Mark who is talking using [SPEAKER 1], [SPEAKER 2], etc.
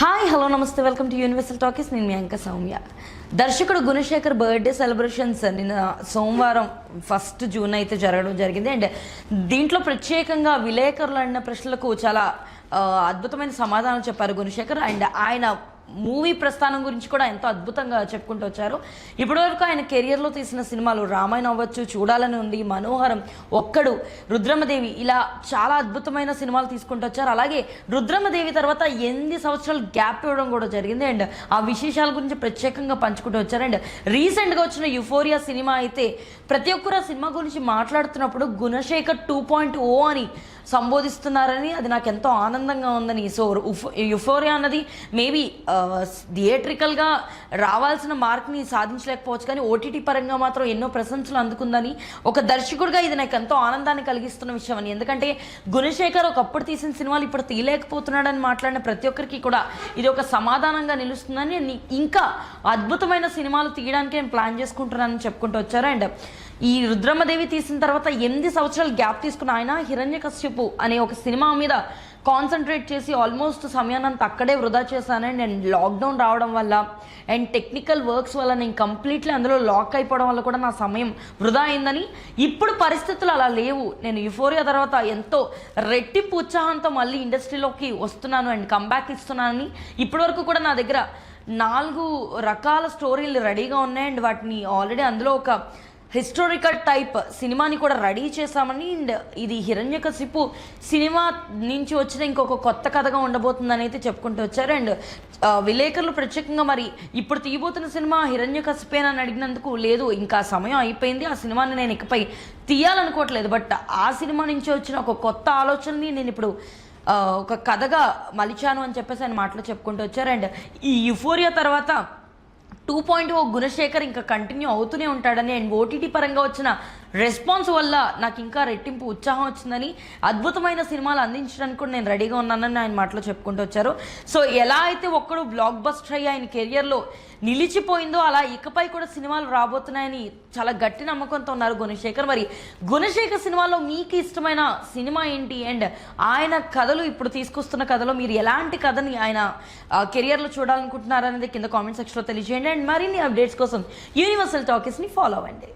[SPEAKER 1] Hi hello నమస్తే welcome to universal talkies. నేను మీ అంక సౌమ్య. దర్శకుడు గుణశేఖర్ బర్త్డే సెలబ్రేషన్స్ నిన్న సోమవారం 1 జూన్ అయితే జరగడం జరిగింది. అండ్ దీంట్లో ప్రత్యేకంగా విలేకరులు అడిగిన ప్రశ్నలకు చాలా అద్భుతమైన సమాధానం చెప్పారు గుణశేఖర్. అండ్ ఆయన మూవీ ప్రస్థానం గురించి కూడా ఎంతో అద్భుతంగా చెప్పుకుంటూ వచ్చారు. ఇప్పటివరకు ఆయన కెరియర్లో తీసిన సినిమాలు రామాయణం అవ్వచ్చు, చూడాలని ఉంది, మనోహరం, ఒక్కడు, రుద్రమదేవి, ఇలా చాలా అద్భుతమైన సినిమాలు తీసుకుంటూ వచ్చారు. అలాగే రుద్రమదేవి తర్వాత 8 సంవత్సరాలు గ్యాప్ ఇవ్వడం కూడా జరిగింది. అండ్ ఆ విశేషాల గురించి ప్రత్యేకంగా పంచుకుంటూ వచ్చారు. అండ్ రీసెంట్గా వచ్చిన యుఫోరియా సినిమా అయితే ప్రతి ఒక్కరు ఆ సినిమా గురించి మాట్లాడుతున్నప్పుడు గుణశేఖర్ 2.0 అని సంబోధిస్తున్నారని, అది నాకు ఎంతో ఆనందంగా ఉందని. సో యుఫోరియా అన్నది మేబీ థియేట్రికల్గా రావాల్సిన మార్క్ని సాధించలేకపోవచ్చు, కానీ ఓటీటీ పరంగా మాత్రం ఎన్నో ప్రశంసలు అందుకుందని, ఒక దర్శకుడిగా ఇది నాకు ఎంతో ఆనందాన్ని కలిగిస్తున్న విషయం అని. ఎందుకంటే గుణశేఖర్ ఒకప్పుడు తీసిన సినిమాలు ఇప్పుడు తీయలేకపోతున్నాడని మాట్లాడిన ప్రతి ఒక్కరికి కూడా ఇది ఒక సమాధానంగా నిలుస్తుందని, ఇంకా అద్భుతమైన సినిమాలు తీయడానికి నేను ప్లాన్ చేసుకుంటున్నానని చెప్పుకుంటూ వచ్చారు. అండ్ ఈ రుద్రమదేవి తీసిన తర్వాత 8 సంవత్సరాలు గ్యాప్ తీసుకున్న ఆయన హిరణ్యకశ్యపు అనే ఒక సినిమా మీద కాన్సన్ట్రేట్ చేసి ఆల్మోస్ట్ సమయాన్నంతా అక్కడే వృధా చేశానండి. నేను లాక్డౌన్ రావడం వల్ల అండ్ టెక్నికల్ వర్క్స్ వల్ల నేను కంప్లీట్లీ అందులో లాక్ అయిపోవడం వల్ల కూడా నా సమయం వృధా అయిందని, ఇప్పుడు పరిస్థితులు అలా లేవు. నేను యుఫోరియా తర్వాత ఎంతో రెట్టింపు ఉత్సాహంతో మళ్ళీ ఇండస్ట్రీలోకి వస్తున్నాను అండ్ కంబ్యాక్ ఇస్తున్నానని, ఇప్పటివరకు కూడా నా దగ్గర 4 రకాల స్టోరీలు రెడీగా ఉన్నాయి. అండ్ వాటిని ఆల్రెడీ అందులో ఒక హిస్టారికల్ టైప్ సినిమాని కూడా రెడీ చేశామని, అండ్ ఇది హిరణ్యకశిపు సినిమా నుంచి వచ్చిన ఇంకొక కొత్త కథగా ఉండబోతుందని అయితే చెప్పుకుంటూ వచ్చారు. అండ్ విలేకరులు ప్రత్యేకంగా మరి ఇప్పుడు తీయబోతున్న సినిమా హిరణ్యకశిపేనని అడిగినందుకు, లేదు ఇంకా సమయం అయిపోయింది, ఆ సినిమాని నేను ఇకపై తీయాలనుకోవట్లేదు, బట్ ఆ సినిమా నుంచి వచ్చిన ఒక కొత్త ఆలోచనని నేను ఇప్పుడు ఒక కథగా మలిచాను అని చెప్పేసి ఆయన మాటలు చెప్పుకుంటూ వచ్చారు. అండ్ ఈ యుఫోరియా తర్వాత 2.0 గుణశేఖర్ ఇంకా కంటిన్యూ అవుతూనే ఉంటాడని, అండ్ ఓటీటీ పరంగా వచ్చిన రెస్పాన్స్ వల్ల నాకు ఇంకా రెట్టింపు ఉత్సాహం వచ్చిందని, అద్భుతమైన సినిమాలు అందించడానికి కూడా నేను రెడీగా ఉన్నానని ఆయన మాటలో చెప్పుకుంటూ వచ్చారు. సో ఎలా అయితే ఒక్కడు బ్లాక్ బస్టర్ అయ్యి ఆయన కెరియర్లో నిలిచిపోయిందో, అలా ఇకపై కూడా సినిమాలు రాబోతున్నాయని చాలా గట్టి నమ్మకంతో ఉన్నారు గుణశేఖర్. మరి గుణశేఖర్ సినిమాలో మీకు ఇష్టమైన సినిమా ఏంటి? అండ్ ఆయన కథలు, ఇప్పుడు తీసుకొస్తున్న కథలో మీరు ఎలాంటి కథని ఆయన కెరియర్లో చూడాలనుకుంటున్నారనేది కింద కామెంట్ సెక్షన్లో తెలియజేయండి. అండ్ మరిన్ని అప్డేట్స్ కోసం యూనివర్సల్ టాకీస్ని ఫాలో అవ్వండి.